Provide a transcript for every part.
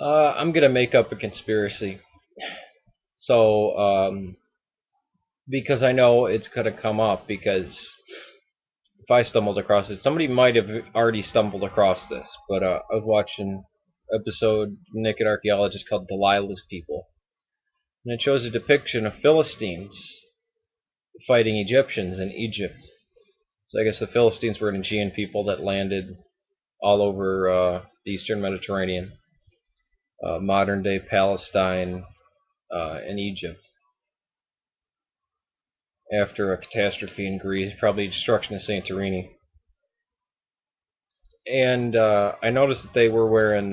I'm gonna make up a conspiracy. So, because I know it's gonna come up, because if I stumbled across it, somebody might have already stumbled across this. But I was watching an episode Naked Archaeologist called Delilah's People, and it shows a depiction of Philistines fighting Egyptians in Egypt. So I guess the Philistines were an Aegean people that landed all over the Eastern Mediterranean, modern day Palestine, and Egypt, after a catastrophe in Greece, probably destruction of Santorini. And I noticed that they were wearing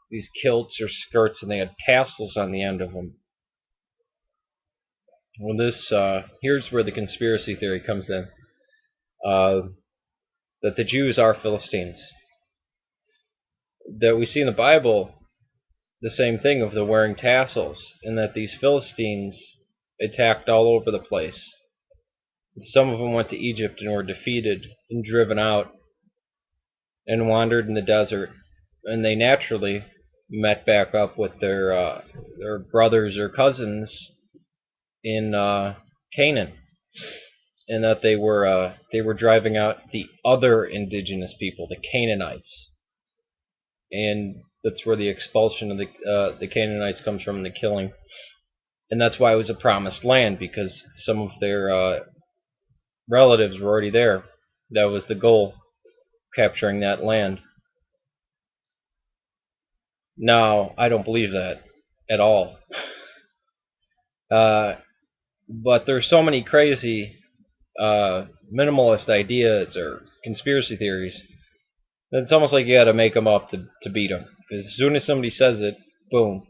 these kilts or skirts, and they had tassels on the end of them. Well, this here's where the conspiracy theory comes in: uh, that the Jews are Philistines. That we see in the Bible the same thing of the wearing tassels, and that these Philistines attacked all over the place. Some of them went to Egypt and were defeated and driven out and wandered in the desert, and they naturally met back up with their brothers or cousins in Canaan, and that they were driving out the other indigenous people, the Canaanites, and that's where the expulsion of the Canaanites comes from, and the killing, and that's why it was a promised land, because some of their relatives were already there. That was the goal, capturing that land. No, I don't believe that at all. Uh, but there's so many crazy minimalist ideas or conspiracy theories that it's almost like you got to make them up to beat them. Because as soon as somebody says it, boom,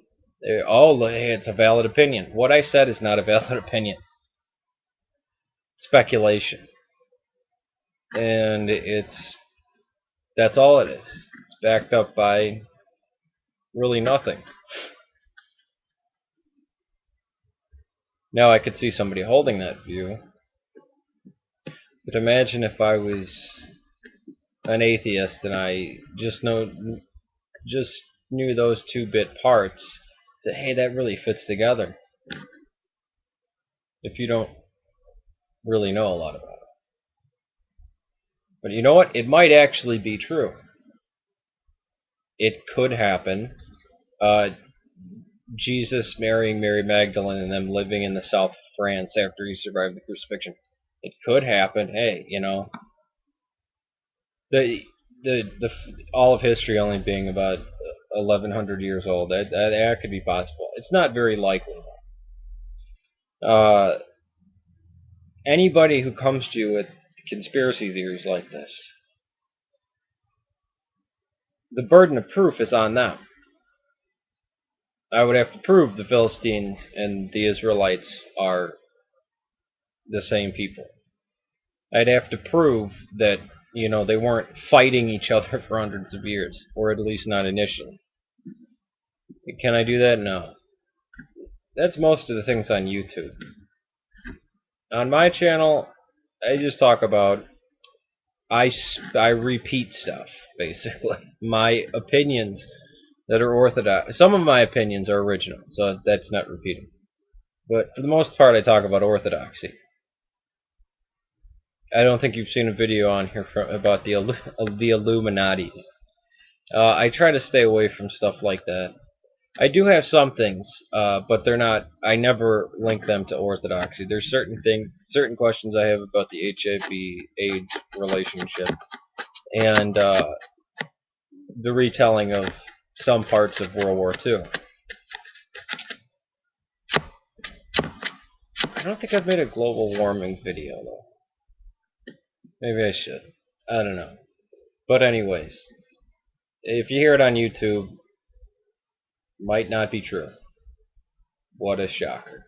oh, hey, it's a valid opinion. What I said is not a valid opinion. Speculation, and that's all it is. It's backed up by really nothing. Now I could see somebody holding that view, but imagine if I was an atheist and I just knew those two bit parts. Say, hey, that really fits together. If you don't really know a lot about it, but you know what? It might actually be true. It could happen. Uh, Jesus marrying Mary Magdalene and them living in the south of France after he survived the crucifixion. It could happen. Hey, the the all of history only being about 1100 years old. That could be possible. It's not very likely. Uh, Anybody who comes to you with conspiracy theories like this, the burden of proof is on them. I would have to prove the Philistines and the Israelites are the same people. I'd have to prove that, they weren't fighting each other for hundreds of years, or at least not initially. Can I do that? No. That's most of the things on YouTube. On my channel, I just talk about, I repeat stuff, basically. My opinions that are orthodox. Some of my opinions are original, so that's not repeating. But for the most part, I talk about orthodoxy. I don't think you've seen a video on here about the Illuminati. I try to stay away from stuff like that. I do have some things, but they're not. I never link them to orthodoxy. There's certain questions I have about the HIV/AIDS relationship, and the retelling of some parts of World War II. I don't think I've made a global warming video though. Maybe I should. I don't know. But anyways, if you hear it on YouTube, might not be true. What a shocker.